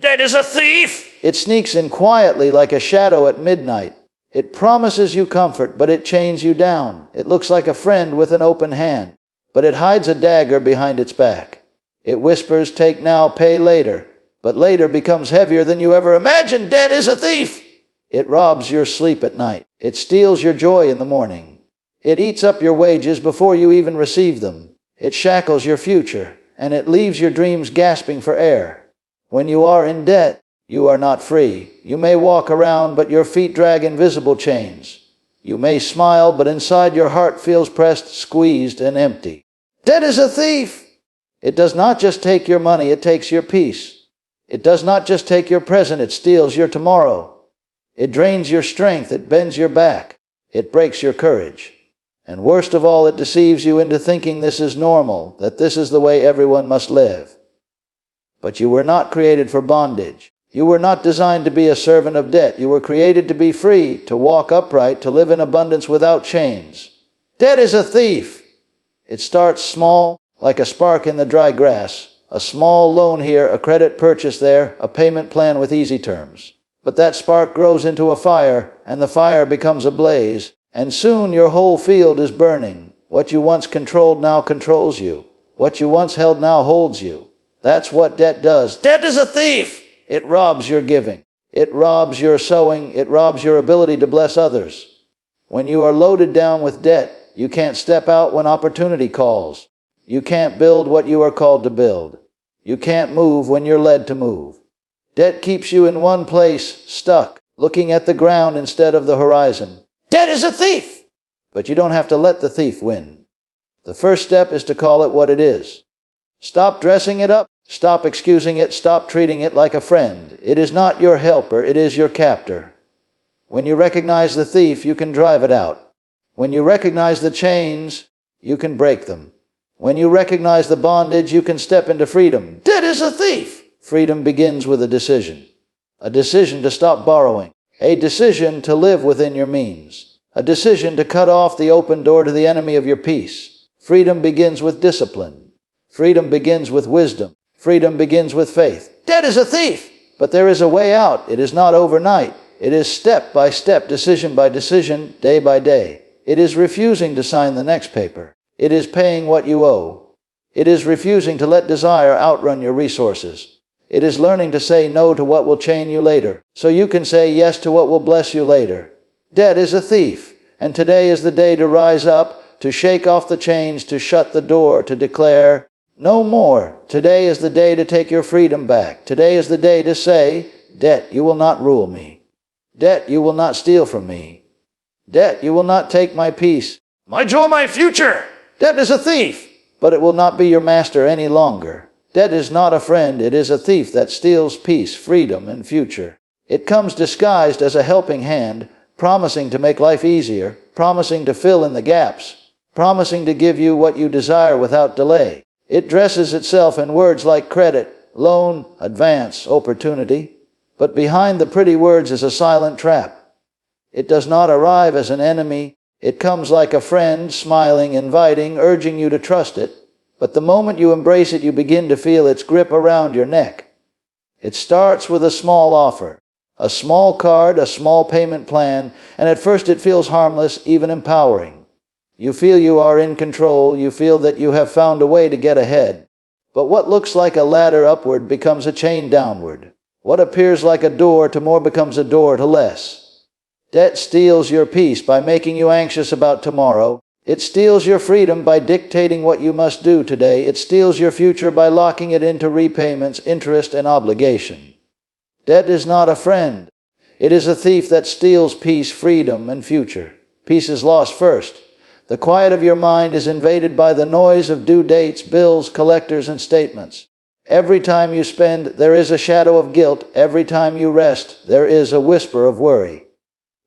Debt is a thief! It sneaks in quietly like a shadow at midnight. It promises you comfort, but it chains you down. It looks like a friend with an open hand, but it hides a dagger behind its back. It whispers, take now, pay later, but later becomes heavier than you ever imagined. Debt is a thief! It robs your sleep at night. It steals your joy in the morning. It eats up your wages before you even receive them. It shackles your future, and it leaves your dreams gasping for air. When you are in debt, you are not free. You may walk around, but your feet drag invisible chains. You may smile, but inside your heart feels pressed, squeezed, and empty. Debt is a thief! It does not just take your money, it takes your peace. It does not just take your present, it steals your tomorrow. It drains your strength, it bends your back, it breaks your courage. And worst of all, it deceives you into thinking this is normal, that this is the way everyone must live. But you were not created for bondage. You were not designed to be a servant of debt. You were created to be free, to walk upright, to live in abundance without chains. Debt is a thief. It starts small, like a spark in the dry grass. A small loan here, a credit purchase there, a payment plan with easy terms. But that spark grows into a fire, and the fire becomes a blaze, and soon your whole field is burning. What you once controlled now controls you. What you once held now holds you. That's what debt does. Debt is a thief! It robs your giving. It robs your sowing. It robs your ability to bless others. When you are loaded down with debt, you can't step out when opportunity calls. You can't build what you are called to build. You can't move when you're led to move. Debt keeps you in one place, stuck, looking at the ground instead of the horizon. Debt is a thief! But you don't have to let the thief win. The first step is to call it what it is. Stop dressing it up. Stop excusing it. Stop treating it like a friend. It is not your helper. It is your captor. When you recognize the thief, you can drive it out. When you recognize the chains, you can break them. When you recognize the bondage, you can step into freedom. Debt is a thief! Freedom begins with a decision. A decision to stop borrowing. A decision to live within your means. A decision to cut off the open door to the enemy of your peace. Freedom begins with discipline. Freedom begins with wisdom. Freedom begins with faith. Debt is a thief! But there is a way out. It is not overnight. It is step by step, decision by decision, day by day. It is refusing to sign the next paper. It is paying what you owe. It is refusing to let desire outrun your resources. It is learning to say no to what will chain you later, so you can say yes to what will bless you later. Debt is a thief, and today is the day to rise up, to shake off the chains, to shut the door, to declare, no more. Today is the day to take your freedom back. Today is the day to say, debt, you will not rule me. Debt, you will not steal from me. Debt, you will not take my peace, my joy, my future. Debt is a thief, but it will not be your master any longer. Debt is not a friend, it is a thief that steals peace, freedom, and future. It comes disguised as a helping hand, promising to make life easier, promising to fill in the gaps, promising to give you what you desire without delay. It dresses itself in words like credit, loan, advance, opportunity. But behind the pretty words is a silent trap. It does not arrive as an enemy. It comes like a friend, smiling, inviting, urging you to trust it. But the moment you embrace it, you begin to feel its grip around your neck. It starts with a small offer, a small card, a small payment plan, and at first it feels harmless, even empowering. You feel you are in control, you feel that you have found a way to get ahead. But what looks like a ladder upward becomes a chain downward. What appears like a door to more becomes a door to less. Debt steals your peace by making you anxious about tomorrow. It steals your freedom by dictating what you must do today. It steals your future by locking it into repayments, interest, and obligation. Debt is not a friend. It is a thief that steals peace, freedom, and future. Peace is lost first. The quiet of your mind is invaded by the noise of due dates, bills, collectors, and statements. Every time you spend, there is a shadow of guilt. Every time you rest, there is a whisper of worry.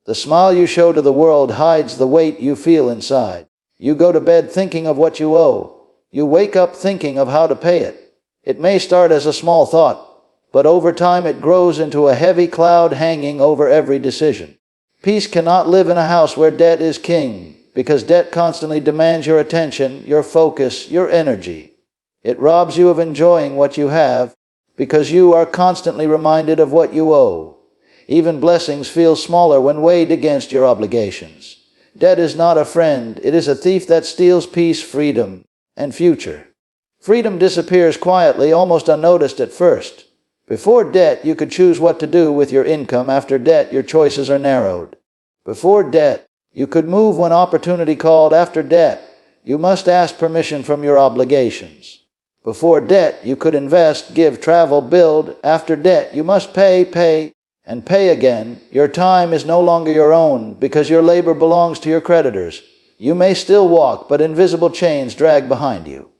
The smile you show to the world hides the weight you feel inside. You go to bed thinking of what you owe. You wake up thinking of how to pay it. It may start as a small thought, but over time it grows into a heavy cloud hanging over every decision. Peace cannot live in a house where debt is king, because debt constantly demands your attention, your focus, your energy. It robs you of enjoying what you have, because you are constantly reminded of what you owe. Even blessings feel smaller when weighed against your obligations. Debt is not a friend. It is a thief that steals peace, freedom, and future. Freedom disappears quietly, almost unnoticed at first. Before debt, you could choose what to do with your income. After debt, your choices are narrowed. Before debt, you could move when opportunity called. After debt, you must ask permission from your obligations. Before debt, you could invest, give, travel, build. After debt, you must pay, and pay again. Your time is no longer your own because your labor belongs to your creditors. You may still walk, but invisible chains drag behind you.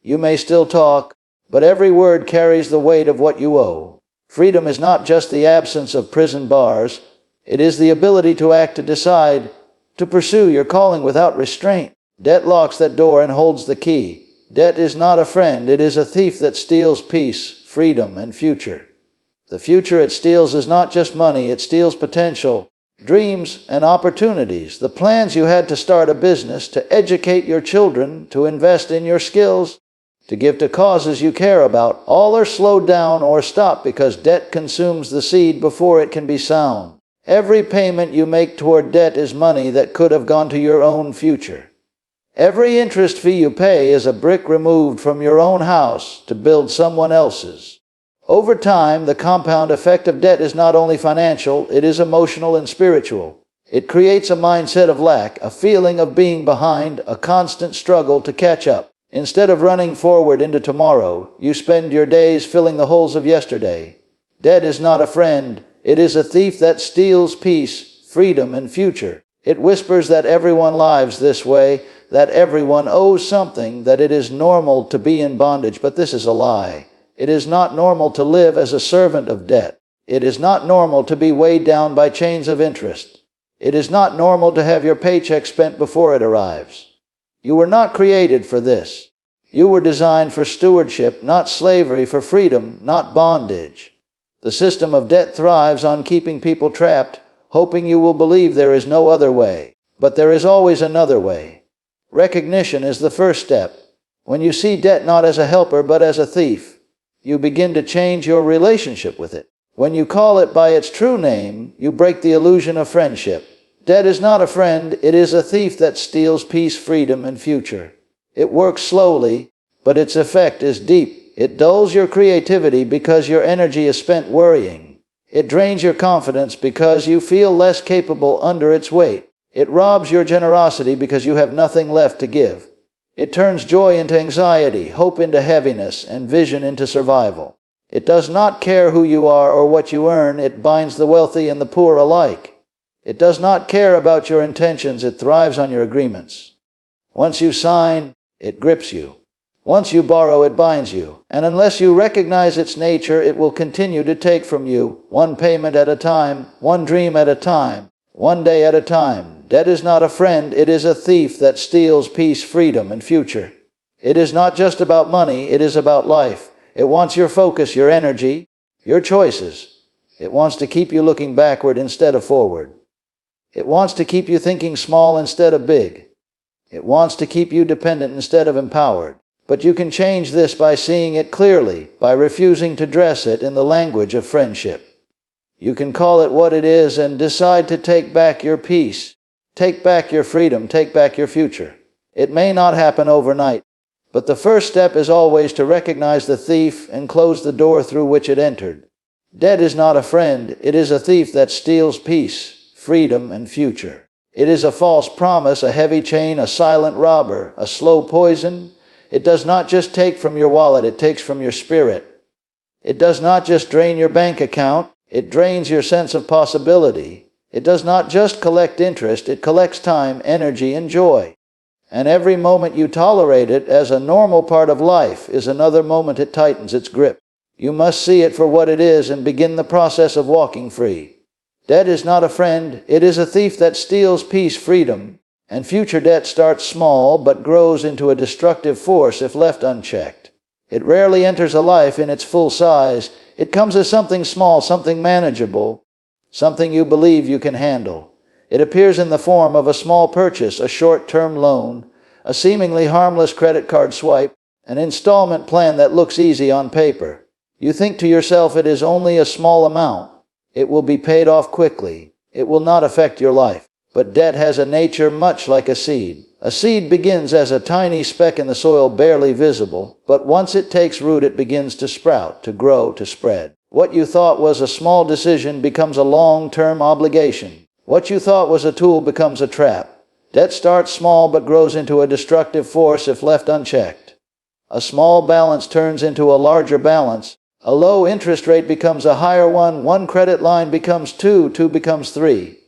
You may still talk, but every word carries the weight of what you owe. Freedom is not just the absence of prison bars. It is the ability to act, to decide, to pursue your calling without restraint. Debt locks that door and holds the key. Debt is not a friend. It is a thief that steals peace, freedom, and future. The future it steals is not just money. It steals potential, dreams, and opportunities. The plans you had to start a business, to educate your children, to invest in your skills, to give to causes you care about, all are slowed down or stopped because debt consumes the seed before it can be sown. Every payment you make toward debt is money that could have gone to your own future. Every interest fee you pay is a brick removed from your own house to build someone else's. Over time, the compound effect of debt is not only financial, it is emotional and spiritual. It creates a mindset of lack, a feeling of being behind, a constant struggle to catch up. Instead of running forward into tomorrow, you spend your days filling the holes of yesterday. Debt is not a friend. It is a thief that steals peace, freedom, and future. It whispers that everyone lives this way, that everyone owes something, that it is normal to be in bondage, but this is a lie. It is not normal to live as a servant of debt. It is not normal to be weighed down by chains of interest. It is not normal to have your paycheck spent before it arrives. You were not created for this. You were designed for stewardship, not slavery, for freedom, not bondage. The system of debt thrives on keeping people trapped, hoping you will believe there is no other way. But there is always another way. Recognition is the first step. When you see debt not as a helper but as a thief, you begin to change your relationship with it. When you call it by its true name, you break the illusion of friendship. Debt is not a friend. It is a thief that steals peace, freedom, and future. It works slowly, but its effect is deep. It dulls your creativity because your energy is spent worrying. It drains your confidence because you feel less capable under its weight. It robs your generosity because you have nothing left to give. It turns joy into anxiety, hope into heaviness, and vision into survival. It does not care who you are or what you earn. It binds the wealthy and the poor alike. It does not care about your intentions. It thrives on your agreements. Once you sign, it grips you. Once you borrow, it binds you. And unless you recognize its nature, it will continue to take from you, one payment at a time, one dream at a time, one day at a time. Debt is not a friend. It is a thief that steals peace, freedom, and future. It is not just about money. It is about life. It wants your focus, your energy, your choices. It wants to keep you looking backward instead of forward. It wants to keep you thinking small instead of big. It wants to keep you dependent instead of empowered. But you can change this by seeing it clearly, by refusing to dress it in the language of friendship. You can call it what it is and decide to take back your peace, take back your freedom, take back your future. It may not happen overnight, but the first step is always to recognize the thief and close the door through which it entered. Debt is not a friend. It is a thief that steals peace, freedom, and future. It is a false promise, a heavy chain, a silent robber, a slow poison. It does not just take from your wallet, it takes from your spirit. It does not just drain your bank account, it drains your sense of possibility. It does not just collect interest, it collects time, energy, and joy. And every moment you tolerate it as a normal part of life is another moment it tightens its grip. You must see it for what it is and begin the process of walking free. Debt is not a friend. It is a thief that steals peace, freedom, and future. Debt starts small but grows into a destructive force if left unchecked. It rarely enters a life in its full size. It comes as something small, something manageable, something you believe you can handle. It appears in the form of a small purchase, a short-term loan, a seemingly harmless credit card swipe, an installment plan that looks easy on paper. You think to yourself it is only a small amount. It will be paid off quickly. It will not affect your life. But debt has a nature much like a seed. A seed begins as a tiny speck in the soil, barely visible, but once it takes root it begins to sprout, to grow, to spread. What you thought was a small decision becomes a long-term obligation. What you thought was a tool becomes a trap. Debt starts small but grows into a destructive force if left unchecked. A small balance turns into a larger balance. A low interest rate becomes a higher one. One credit line becomes two. Two becomes three.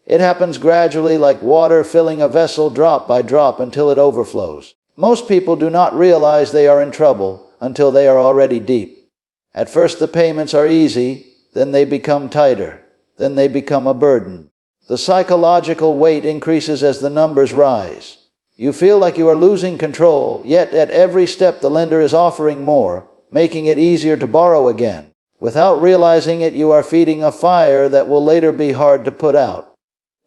It happens gradually, like water filling a vessel, drop by drop, until it overflows. Most people do not realize they are in trouble until they are already deep. At first the payments are easy, then they become tighter, then they become a burden. The psychological weight increases as the numbers rise. You feel like you are losing control, yet at every step the lender is offering more, making it easier to borrow again. Without realizing it, you are feeding a fire that will later be hard to put out.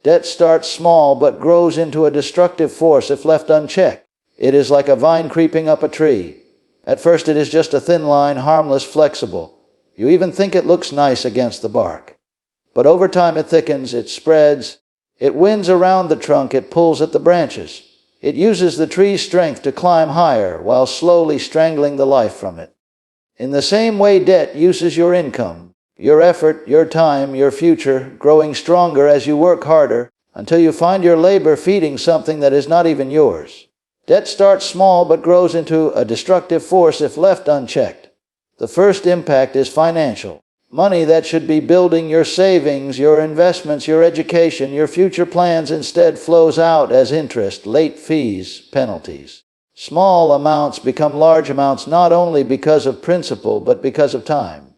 Debt starts small but grows into a destructive force if left unchecked. It is like a vine creeping up a tree. At first it is just a thin line, harmless, flexible. You even think it looks nice against the bark. But over time it thickens, it spreads, it winds around the trunk, it pulls at the branches. It uses the tree's strength to climb higher while slowly strangling the life from it. In the same way, debt uses your income, your effort, your time, your future, growing stronger as you work harder until you find your labor feeding something that is not even yours. Debt starts small but grows into a destructive force if left unchecked. The first impact is financial. Money that should be building your savings, your investments, your education, your future plans instead flows out as interest, late fees, penalties. Small amounts become large amounts not only because of principle but because of time.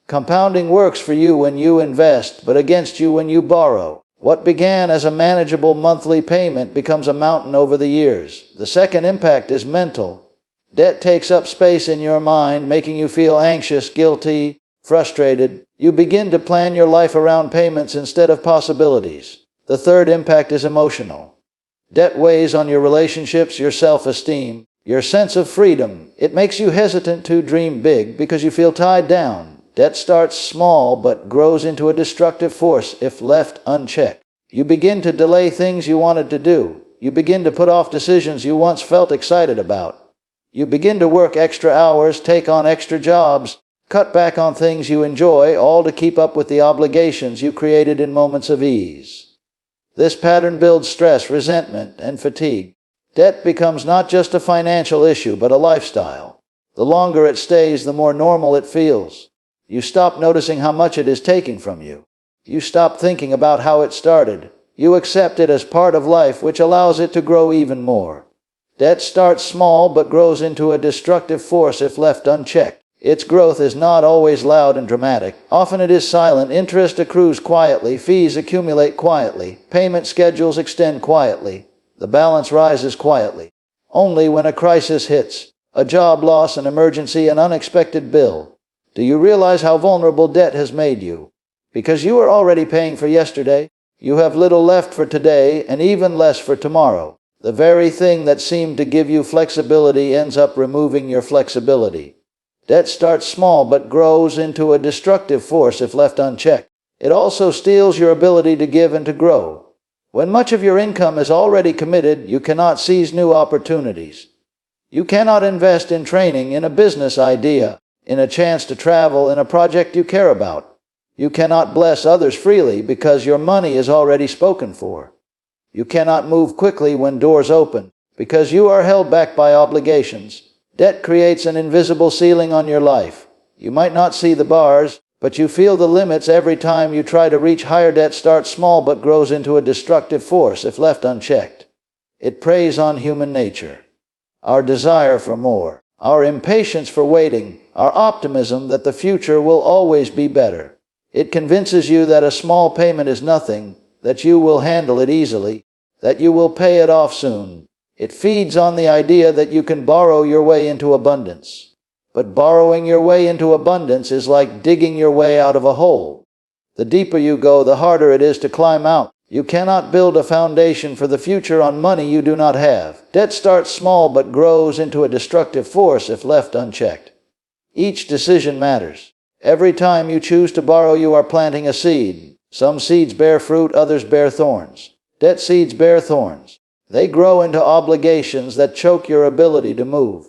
Compounding works for you when you invest, but against you when you borrow. What began as a manageable monthly payment becomes a mountain over the years. The second impact is mental. Debt takes up space in your mind, making you feel anxious, guilty, frustrated. You begin to plan your life around payments instead of possibilities. The third impact is emotional. Debt weighs on your relationships, your self-esteem, your sense of freedom. It makes you hesitant to dream big because you feel tied down. Debt starts small but grows into a destructive force if left unchecked. You begin to delay things you wanted to do. You begin to put off decisions you once felt excited about. You begin to work extra hours, take on extra jobs, cut back on things you enjoy, all to keep up with the obligations you created in moments of ease. This pattern builds stress, resentment, and fatigue. Debt becomes not just a financial issue but a lifestyle. The longer it stays, the more normal it feels. You stop noticing how much it is taking from you. You stop thinking about how it started. You accept it as part of life, which allows it to grow even more. Debt starts small but grows into a destructive force if left unchecked. Its growth is not always loud and dramatic. Often it is silent. Interest accrues quietly. Fees accumulate quietly. Payment schedules extend quietly. The balance rises quietly. Only when a crisis hits, a job loss, an emergency, an unexpected bill, do you realize how vulnerable debt has made you? Because you are already paying for yesterday, you have little left for today and even less for tomorrow. The very thing that seemed to give you flexibility ends up removing your flexibility. Debt starts small but grows into a destructive force if left unchecked. It also steals your ability to give and to grow. When much of your income is already committed, you cannot seize new opportunities. You cannot invest in training, in a business idea, in a chance to travel, in a project you care about. You cannot bless others freely because your money is already spoken for. You cannot move quickly when doors open because you are held back by obligations. Debt creates an invisible ceiling on your life. You might not see the bars, but you feel the limits every time you try to reach higher. Debt starts small but grows into a destructive force if left unchecked. It preys on human nature. Our desire for more, our impatience for waiting, our optimism that the future will always be better. It convinces you that a small payment is nothing, that you will handle it easily, that you will pay it off soon. It feeds on the idea that you can borrow your way into abundance. But borrowing your way into abundance is like digging your way out of a hole. The deeper you go, the harder it is to climb out. You cannot build a foundation for the future on money you do not have. Debt starts small but grows into a destructive force if left unchecked. Each decision matters. Every time you choose to borrow, you are planting a seed. Some seeds bear fruit, others bear thorns. Debt seeds bear thorns. They grow into obligations that choke your ability to move.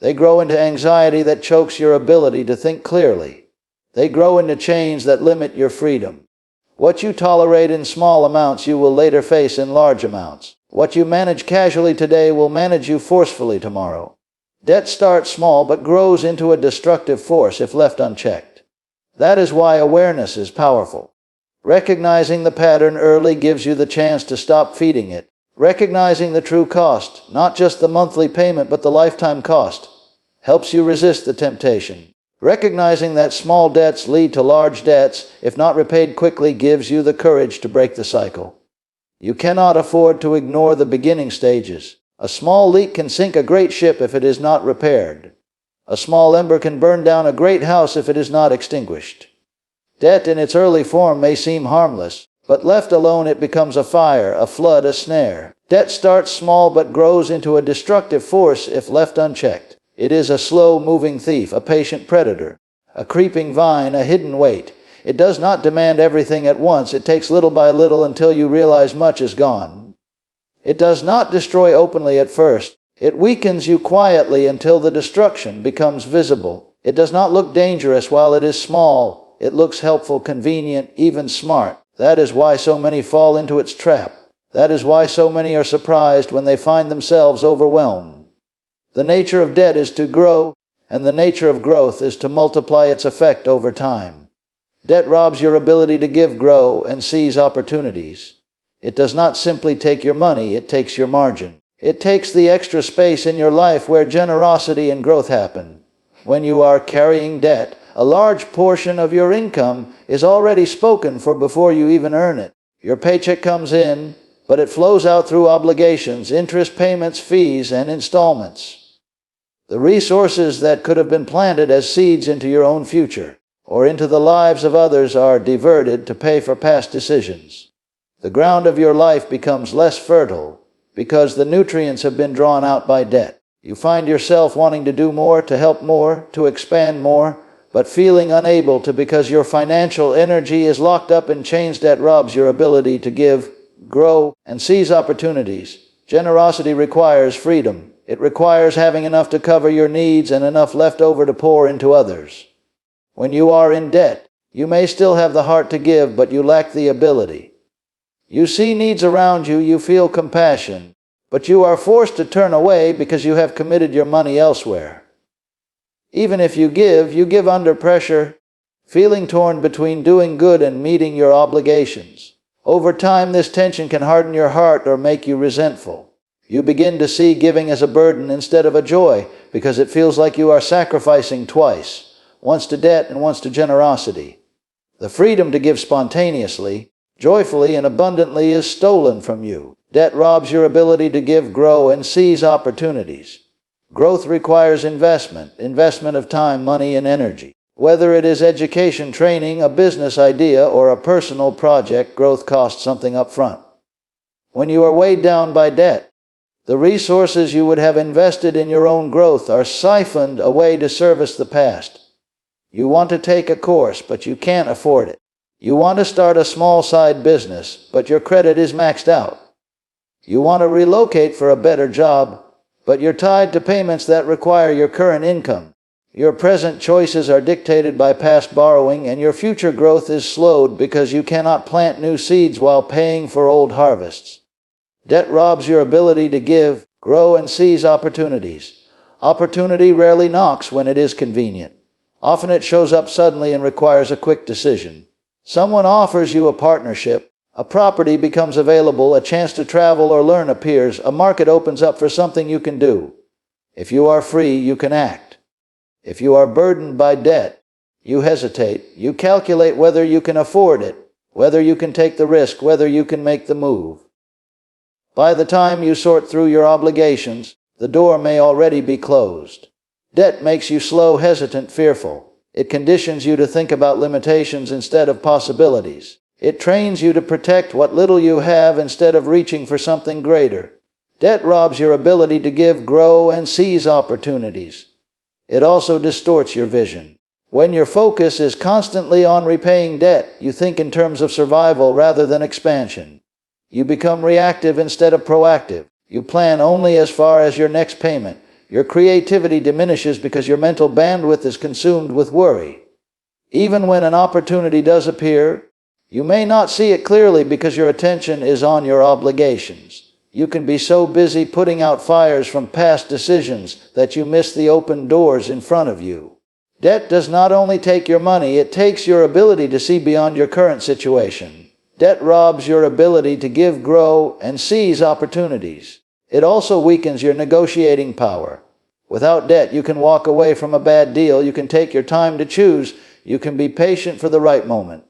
They grow into anxiety that chokes your ability to think clearly. They grow into chains that limit your freedom. What you tolerate in small amounts, you will later face in large amounts. What you manage casually today will manage you forcefully tomorrow. Debt starts small but grows into a destructive force if left unchecked. That is why awareness is powerful. Recognizing the pattern early gives you the chance to stop feeding it. Recognizing the true cost, not just the monthly payment but the lifetime cost, helps you resist the temptation. Recognizing that small debts lead to large debts, if not repaid quickly, gives you the courage to break the cycle. You cannot afford to ignore the beginning stages. A small leak can sink a great ship if it is not repaired. A small ember can burn down a great house if it is not extinguished. Debt in its early form may seem harmless, but left alone it becomes a fire, a flood, a snare. Debt starts small but grows into a destructive force if left unchecked. It is a slow-moving thief, a patient predator, a creeping vine, a hidden weight. It does not demand everything at once. It takes little by little until you realize much is gone. It does not destroy openly at first. It weakens you quietly until the destruction becomes visible. It does not look dangerous while it is small. It looks helpful, convenient, even smart. That is why so many fall into its trap. That is why so many are surprised when they find themselves overwhelmed. The nature of debt is to grow, and the nature of growth is to multiply its effect over time. Debt robs your ability to give, grow, and seize opportunities. It does not simply take your money, it takes your margin. It takes the extra space in your life where generosity and growth happen. When you are carrying debt, a large portion of your income is already spoken for before you even earn it. Your paycheck comes in, but it flows out through obligations, interest payments, fees, and installments. The resources that could have been planted as seeds into your own future or into the lives of others are diverted to pay for past decisions. The ground of your life becomes less fertile because the nutrients have been drawn out by debt. You find yourself wanting to do more, to help more, to expand more, but feeling unable to because your financial energy is locked up in chains that robs your ability to give, grow, and seize opportunities. Generosity requires freedom. It requires having enough to cover your needs and enough left over to pour into others. When you are in debt, you may still have the heart to give, but you lack the ability. You see needs around you, you feel compassion, but you are forced to turn away because you have committed your money elsewhere. Even if you give under pressure, feeling torn between doing good and meeting your obligations. Over time, this tension can harden your heart or make you resentful. You begin to see giving as a burden instead of a joy because it feels like you are sacrificing twice, once to debt and once to generosity. The freedom to give spontaneously, joyfully, and abundantly is stolen from you. Debt robs your ability to give, grow, and seize opportunities. Growth requires investment of time, money, and energy. Whether it is education, training, a business idea, or a personal project, growth costs something up front. When you are weighed down by debt, the resources you would have invested in your own growth are siphoned away to service the past. You want to take a course, but you can't afford it. You want to start a small side business, but your credit is maxed out. You want to relocate for a better job, but you're tied to payments that require your current income. Your present choices are dictated by past borrowing, and your future growth is slowed because you cannot plant new seeds while paying for old harvests. Debt robs your ability to give, grow, and seize opportunities. Opportunity rarely knocks when it is convenient. Often it shows up suddenly and requires a quick decision. Someone offers you a partnership, a property becomes available, a chance to travel or learn appears, a market opens up for something you can do. If you are free, you can act. If you are burdened by debt, you hesitate. You calculate whether you can afford it, whether you can take the risk, whether you can make the move. By the time you sort through your obligations, the door may already be closed. Debt makes you slow, hesitant, fearful. It conditions you to think about limitations instead of possibilities. It trains you to protect what little you have instead of reaching for something greater. Debt robs your ability to give, grow, and seize opportunities. it also distorts your vision. When your focus is constantly on repaying debt, you think in terms of survival rather than expansion. You become reactive instead of proactive. You plan only as far as your next payment. Your creativity diminishes because your mental bandwidth is consumed with worry. Even when an opportunity does appear, you may not see it clearly because your attention is on your obligations. You can be so busy putting out fires from past decisions that you miss the open doors in front of you. Debt does not only take your money, it takes your ability to see beyond your current situation. Debt robs your ability to give, grow, and seize opportunities. It also weakens your negotiating power. Without debt, you can walk away from a bad deal, you can take your time to choose, you can be patient for the right moment.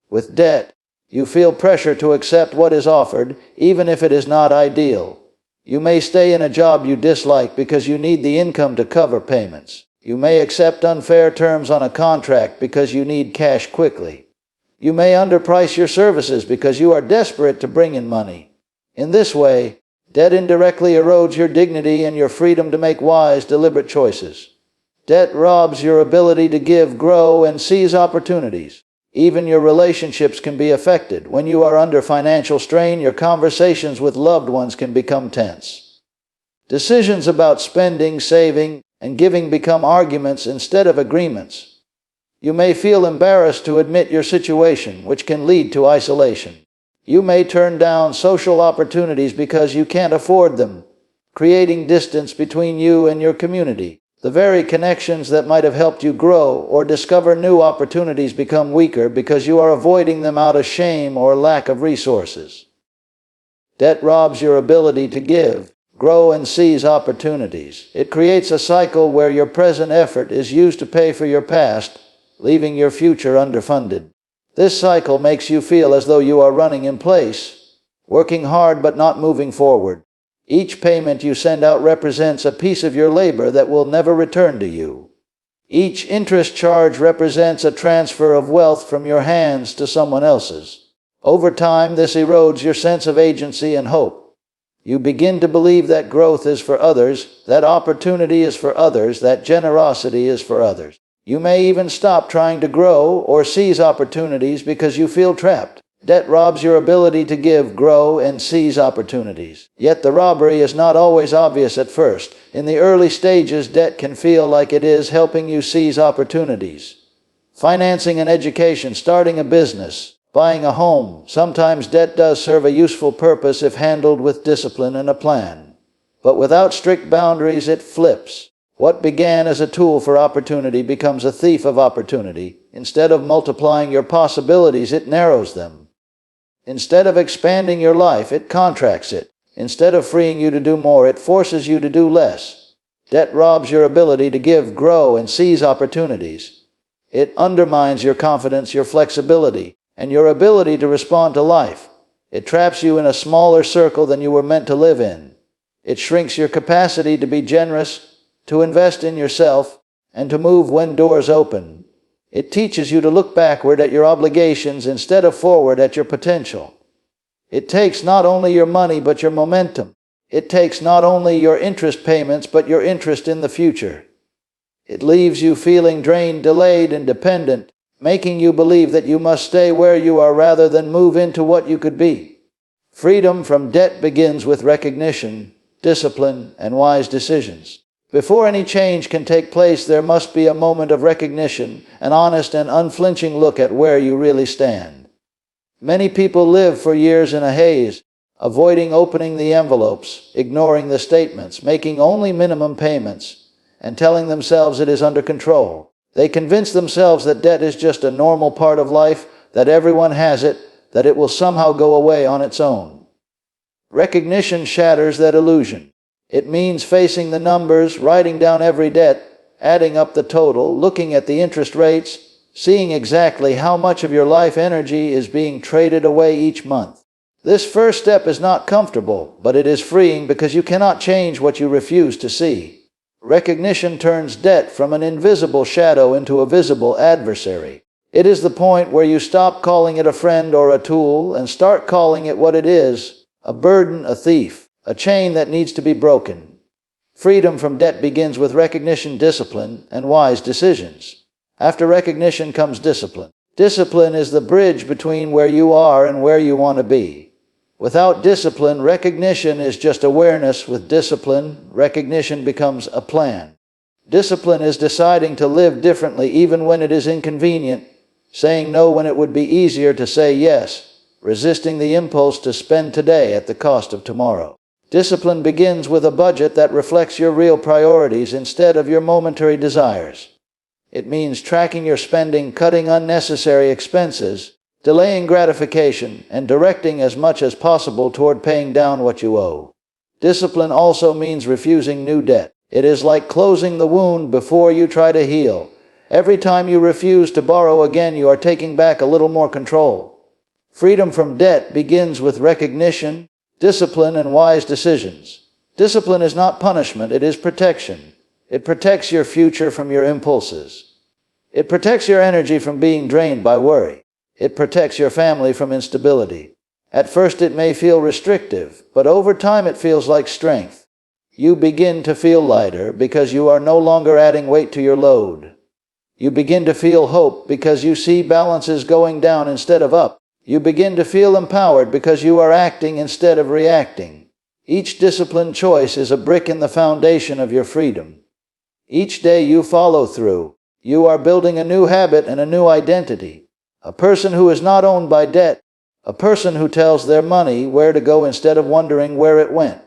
With debt, you feel pressure to accept what is offered, even if it is not ideal. You may stay in a job you dislike because you need the income to cover payments. You may accept unfair terms on a contract because you need cash quickly. You may underprice your services because you are desperate to bring in money. In this way, debt indirectly erodes your dignity and your freedom to make wise, deliberate choices. Debt robs your ability to give, grow, and seize opportunities. Even your relationships can be affected. When you are under financial strain, your conversations with loved ones can become tense. Decisions about spending, saving, and giving become arguments instead of agreements. You may feel embarrassed to admit your situation, which can lead to isolation. You may turn down social opportunities because you can't afford them, creating distance between you and your community. The very connections that might have helped you grow or discover new opportunities become weaker because you are avoiding them out of shame or lack of resources. Debt robs your ability to give, grow, and seize opportunities. It creates a cycle where your present effort is used to pay for your past, leaving your future underfunded. This cycle makes you feel as though you are running in place, working hard but not moving forward. Each payment you send out represents a piece of your labor that will never return to you. Each interest charge represents a transfer of wealth from your hands to someone else's. Over time, this erodes your sense of agency and hope. You begin to believe that growth is for others, that opportunity is for others, that generosity is for others. You may even stop trying to grow or seize opportunities because you feel trapped. Debt robs your ability to give, grow, and seize opportunities. Yet the robbery is not always obvious at first. In the early stages, debt can feel like it is helping you seize opportunities. Financing an education, starting a business, buying a home. Sometimes debt does serve a useful purpose if handled with discipline and a plan. But without strict boundaries, it flips. What began as a tool for opportunity becomes a thief of opportunity. Instead of multiplying your possibilities, it narrows them. Instead of expanding your life, it contracts it. Instead of freeing you to do more, it forces you to do less. Debt robs your ability to give, grow, and seize opportunities. It undermines your confidence, your flexibility, and your ability to respond to life. It traps you in a smaller circle than you were meant to live in. It shrinks your capacity to be generous, to invest in yourself, and to move when doors open. It teaches you to look backward at your obligations instead of forward at your potential. It takes not only your money but your momentum. It takes not only your interest payments but your interest in the future. It leaves you feeling drained, delayed, and dependent, making you believe that you must stay where you are rather than move into what you could be. Freedom from debt begins with recognition, discipline, and wise decisions. Before any change can take place, there must be a moment of recognition, an honest and unflinching look at where you really stand. Many people live for years in a haze, avoiding opening the envelopes, ignoring the statements, making only minimum payments, and telling themselves it is under control. They convince themselves that debt is just a normal part of life, that everyone has it, that it will somehow go away on its own. Recognition shatters that illusion. It means facing the numbers, writing down every debt, adding up the total, looking at the interest rates, seeing exactly how much of your life energy is being traded away each month. This first step is not comfortable, but it is freeing because you cannot change what you refuse to see. Recognition turns debt from an invisible shadow into a visible adversary. It is the point where you stop calling it a friend or a tool and start calling it what it is, a burden, a thief. A chain that needs to be broken. Freedom from debt begins with recognition, discipline, and wise decisions. After recognition comes discipline. Discipline is the bridge between where you are and where you want to be. Without discipline, recognition is just awareness. With discipline, recognition becomes a plan. Discipline is deciding to live differently even when it is inconvenient, saying no when it would be easier to say yes, resisting the impulse to spend today at the cost of tomorrow. Discipline begins with a budget that reflects your real priorities instead of your momentary desires. It means tracking your spending, cutting unnecessary expenses, delaying gratification, and directing as much as possible toward paying down what you owe. Discipline also means refusing new debt. It is like closing the wound before you try to heal. Every time you refuse to borrow again, you are taking back a little more control. Freedom from debt begins with recognition, discipline, and wise decisions. Discipline is not punishment, it is protection. It protects your future from your impulses. It protects your energy from being drained by worry. It protects your family from instability. At first it may feel restrictive, but over time it feels like strength. You begin to feel lighter because you are no longer adding weight to your load. You begin to feel hope because you see balances going down instead of up. You begin to feel empowered because you are acting instead of reacting. Each disciplined choice is a brick in the foundation of your freedom. Each day you follow through, you are building a new habit and a new identity. A person who is not owned by debt. A person who tells their money where to go instead of wondering where it went.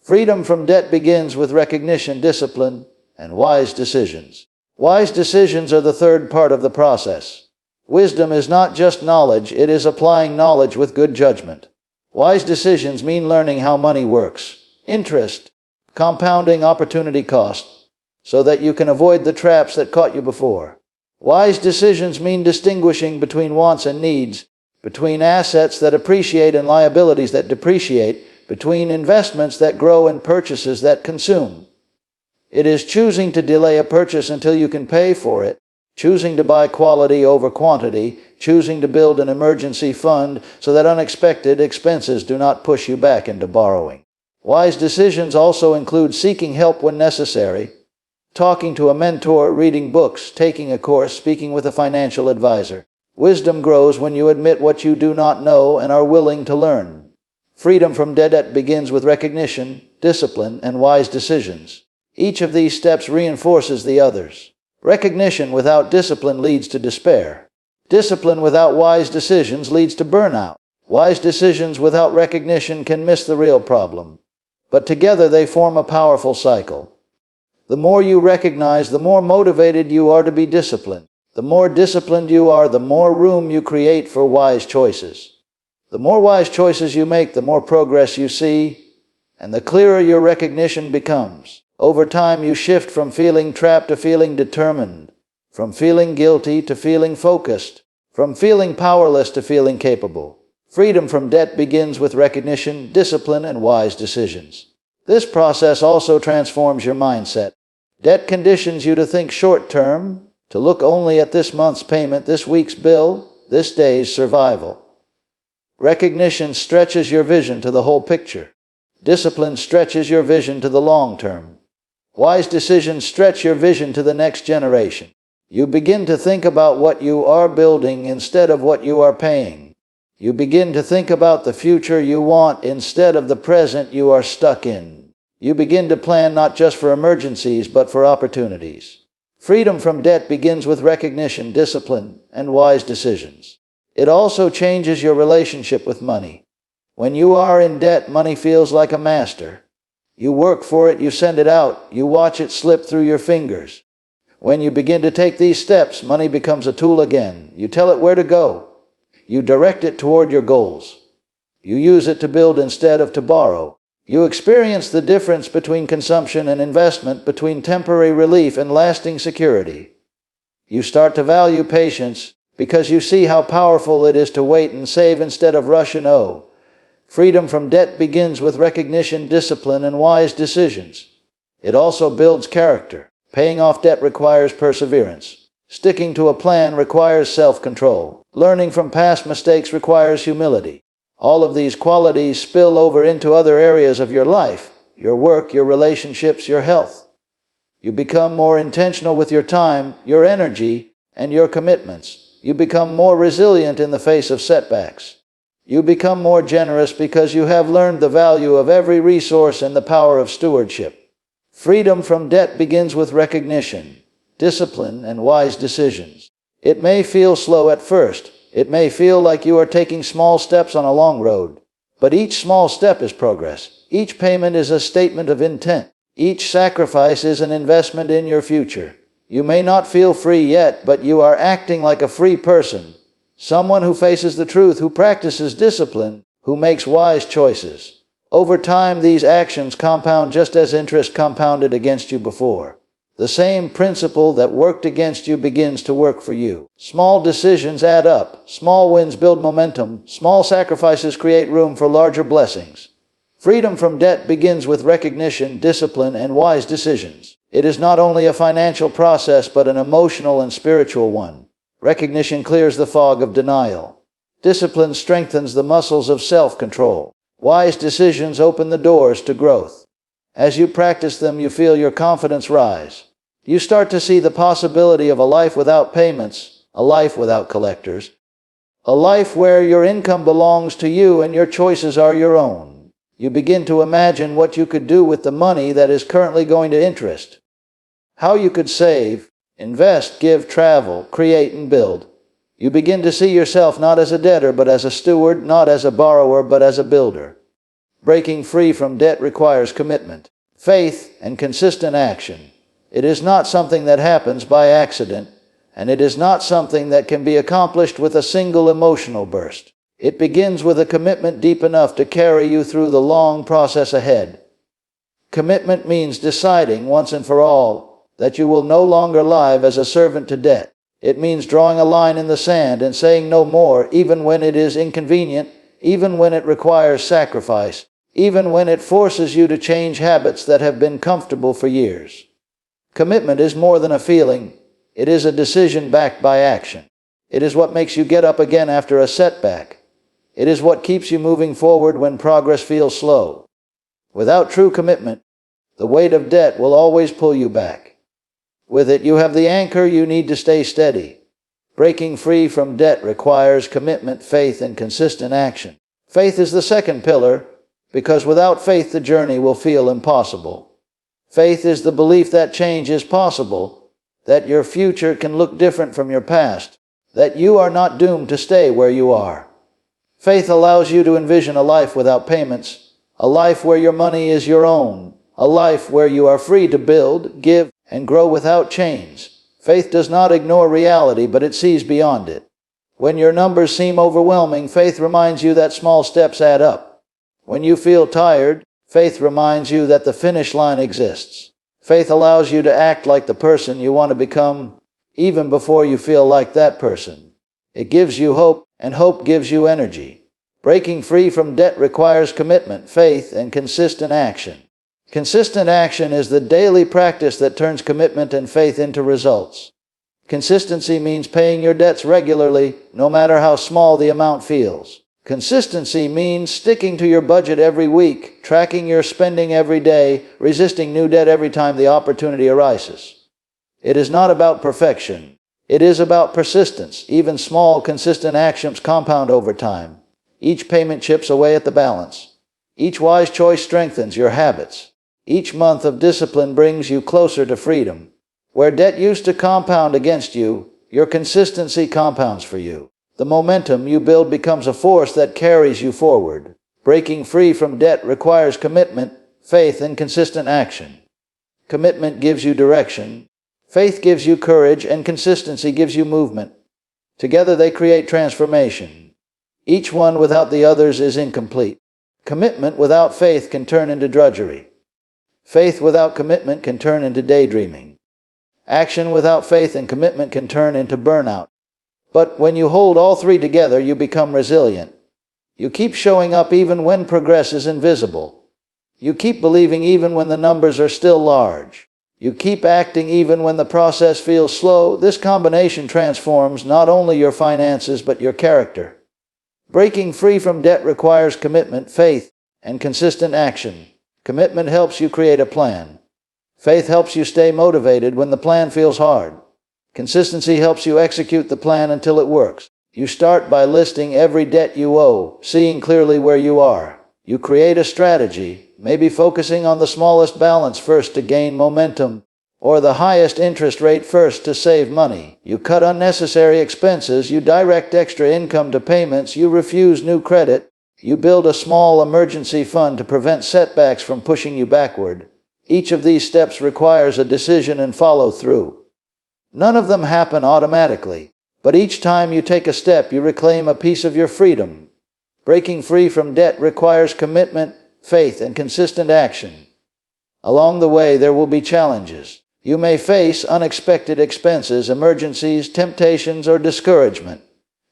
Freedom from debt begins with recognition, discipline, and wise decisions. Wise decisions are the third part of the process. Wisdom is not just knowledge, it is applying knowledge with good judgment. Wise decisions mean learning how money works, interest, compounding, opportunity cost, so that you can avoid the traps that caught you before. Wise decisions mean distinguishing between wants and needs, between assets that appreciate and liabilities that depreciate, between investments that grow and purchases that consume. It is choosing to delay a purchase until you can pay for it, choosing to buy quality over quantity, choosing to build an emergency fund so that unexpected expenses do not push you back into borrowing. Wise decisions also include seeking help when necessary, talking to a mentor, reading books, taking a course, speaking with a financial advisor. Wisdom grows when you admit what you do not know and are willing to learn. Freedom from debt begins with recognition, discipline, and wise decisions. Each of these steps reinforces the others. Recognition without discipline leads to despair. Discipline without wise decisions leads to burnout. Wise decisions without recognition can miss the real problem. But together they form a powerful cycle. The more you recognize, the more motivated you are to be disciplined. The more disciplined you are, the more room you create for wise choices. The more wise choices you make, the more progress you see, and the clearer your recognition becomes. Over time, you shift from feeling trapped to feeling determined, from feeling guilty to feeling focused, from feeling powerless to feeling capable. Freedom from debt begins with recognition, discipline, and wise decisions. This process also transforms your mindset. Debt conditions you to think short-term, to look only at this month's payment, this week's bill, this day's survival. Recognition stretches your vision to the whole picture. Discipline stretches your vision to the long term. Wise decisions stretch your vision to the next generation. You begin to think about what you are building instead of what you are paying. You begin to think about the future you want instead of the present you are stuck in. You begin to plan not just for emergencies but for opportunities. Freedom from debt begins with recognition, discipline, and wise decisions. It also changes your relationship with money. When you are in debt, money feels like a master. You work for it, you send it out, you watch it slip through your fingers. When you begin to take these steps, money becomes a tool again. You tell it where to go. You direct it toward your goals. You use it to build instead of to borrow. You experience the difference between consumption and investment, between temporary relief and lasting security. You start to value patience because you see how powerful it is to wait and save instead of rush and owe. Freedom from debt begins with recognition, discipline, and wise decisions. It also builds character. Paying off debt requires perseverance. Sticking to a plan requires self-control. Learning from past mistakes requires humility. All of these qualities spill over into other areas of your life. your work, your relationships, your health. You become more intentional with your time, your energy, and your commitments. You become more resilient in the face of setbacks. You become more generous because you have learned the value of every resource and the power of stewardship. Freedom from debt begins with recognition, discipline, and wise decisions. It may feel slow at first. It may feel like you are taking small steps on a long road. But each small step is progress. Each payment is a statement of intent. Each sacrifice is an investment in your future. You may not feel free yet, but you are acting like a free person. Someone who faces the truth, who practices discipline, who makes wise choices. Over time, these actions compound just as interest compounded against you before. The same principle that worked against you begins to work for you. Small decisions add up. Small wins build momentum. Small sacrifices create room for larger blessings. Freedom from debt begins with recognition, discipline, and wise decisions. It is not only a financial process, but an emotional and spiritual one. Recognition clears the fog of denial. Discipline strengthens the muscles of self-control. Wise decisions open the doors to growth. As you practice them, you feel your confidence rise. You start to see the possibility of a life without payments, a life without collectors, a life where your income belongs to you and your choices are your own. You begin to imagine what you could do with the money that is currently going to interest. How you could save, invest, give, travel, create, and build. You begin to see yourself not as a debtor, but as a steward, not as a borrower, but as a builder. Breaking free from debt requires commitment, faith, and consistent action. It is not something that happens by accident, and it is not something that can be accomplished with a single emotional burst. It begins with a commitment deep enough to carry you through the long process ahead. Commitment means deciding once and for all that you will no longer live as a servant to debt. It means drawing a line in the sand and saying no more, even when it is inconvenient, even when it requires sacrifice, even when it forces you to change habits that have been comfortable for years. Commitment is more than a feeling. It is a decision backed by action. It is what makes you get up again after a setback. It is what keeps you moving forward when progress feels slow. Without true commitment, the weight of debt will always pull you back. With it, you have the anchor you need to stay steady. Breaking free from debt requires commitment, faith, and consistent action. Faith is the second pillar, because without faith the journey will feel impossible. Faith is the belief that change is possible, that your future can look different from your past, that you are not doomed to stay where you are. Faith allows you to envision a life without payments, a life where your money is your own, a life where you are free to build, give, and grow without chains. Faith does not ignore reality, but it sees beyond it. When your numbers seem overwhelming, faith reminds you that small steps add up. When you feel tired, faith reminds you that the finish line exists. Faith allows you to act like the person you want to become, even before you feel like that person. It gives you hope, and hope gives you energy. Breaking free from debt requires commitment, faith, and consistent action. Consistent action is the daily practice that turns commitment and faith into results. Consistency means paying your debts regularly, no matter how small the amount feels. Consistency means sticking to your budget every week, tracking your spending every day, resisting new debt every time the opportunity arises. It is not about perfection. It is about persistence. Even small, consistent actions compound over time. Each payment chips away at the balance. Each wise choice strengthens your habits. Each month of discipline brings you closer to freedom. Where debt used to compound against you, your consistency compounds for you. The momentum you build becomes a force that carries you forward. Breaking free from debt requires commitment, faith, and consistent action. Commitment gives you direction. Faith gives you courage, and consistency gives you movement. Together they create transformation. Each one without the others is incomplete. Commitment without faith can turn into drudgery. Faith without commitment can turn into daydreaming. Action without faith and commitment can turn into burnout. But when you hold all three together, you become resilient. You keep showing up even when progress is invisible. You keep believing even when the numbers are still large. You keep acting even when the process feels slow. This combination transforms not only your finances, but your character. Breaking free from debt requires commitment, faith, and consistent action. Commitment helps you create a plan. Faith helps you stay motivated when the plan feels hard. Consistency helps you execute the plan until it works. You start by listing every debt you owe, seeing clearly where you are. You create a strategy, maybe focusing on the smallest balance first to gain momentum, or the highest interest rate first to save money. You cut unnecessary expenses, you direct extra income to payments, you refuse new credit, you build a small emergency fund to prevent setbacks from pushing you backward. Each of these steps requires a decision and follow-through. None of them happen automatically, but each time you take a step, you reclaim a piece of your freedom. Breaking free from debt requires commitment, faith, and consistent action. Along the way, there will be challenges. You may face unexpected expenses, emergencies, temptations, or discouragement.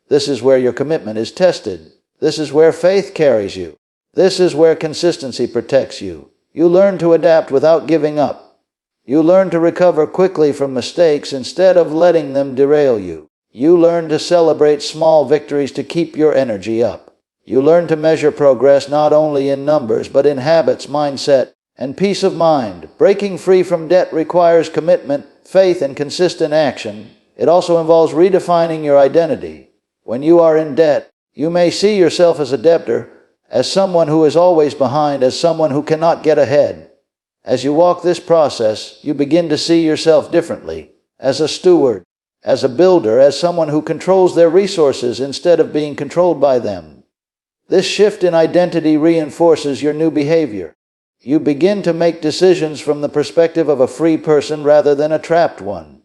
This is where your commitment is tested. This is where faith carries you. This is where consistency protects you. You learn to adapt without giving up. You learn to recover quickly from mistakes instead of letting them derail you. You learn to celebrate small victories to keep your energy up. You learn to measure progress not only in numbers but in habits, mindset, and peace of mind. Breaking free from debt requires commitment, faith, and consistent action. It also involves redefining your identity. When you are in debt, you may see yourself as a debtor, as someone who is always behind, as someone who cannot get ahead. As you walk this process, you begin to see yourself differently, as a steward, as a builder, as someone who controls their resources instead of being controlled by them. This shift in identity reinforces your new behavior. You begin to make decisions from the perspective of a free person rather than a trapped one.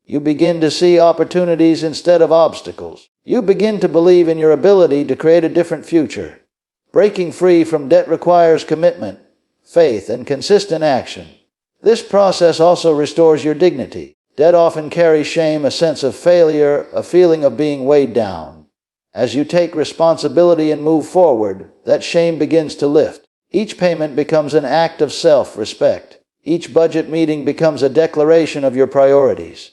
You begin to see opportunities instead of obstacles. You begin to believe in your ability to create a different future. Breaking free from debt requires commitment, faith, and consistent action. This process also restores your dignity. Debt often carries shame, a sense of failure, a feeling of being weighed down. As you take responsibility and move forward, that shame begins to lift. Each payment becomes an act of self-respect. Each budget meeting becomes a declaration of your priorities.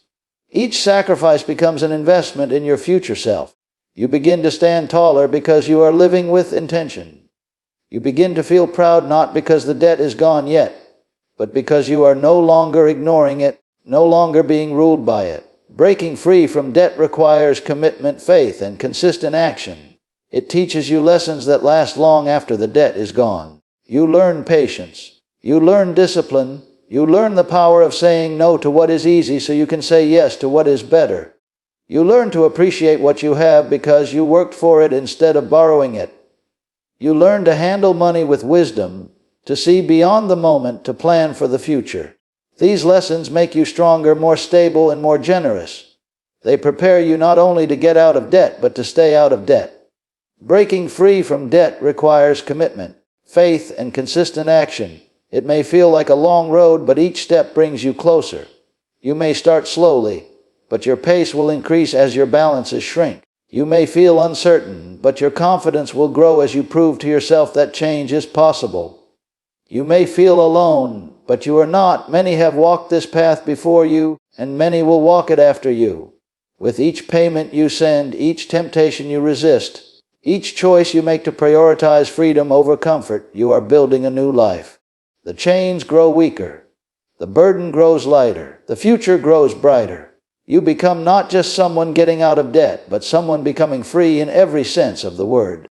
Each sacrifice becomes an investment in your future self. You begin to stand taller because you are living with intention. You begin to feel proud not because the debt is gone yet, but because you are no longer ignoring it, no longer being ruled by it. Breaking free from debt requires commitment, faith, and consistent action. It teaches you lessons that last long after the debt is gone. You learn patience. You learn discipline. You learn the power of saying no to what is easy so you can say yes to what is better. You learn to appreciate what you have because you worked for it instead of borrowing it. You learn to handle money with wisdom, to see beyond the moment, to plan for the future. These lessons make you stronger, more stable, and more generous. They prepare you not only to get out of debt, but to stay out of debt. Breaking free from debt requires commitment, faith, and consistent action. It may feel like a long road, but each step brings you closer. You may start slowly, but your pace will increase as your balances shrink. You may feel uncertain, but your confidence will grow as you prove to yourself that change is possible. You may feel alone, but you are not. Many have walked this path before you, and many will walk it after you. With each payment you send, each temptation you resist, each choice you make to prioritize freedom over comfort, you are building a new life. The chains grow weaker. The burden grows lighter. The future grows brighter. You become not just someone getting out of debt, but someone becoming free in every sense of the word.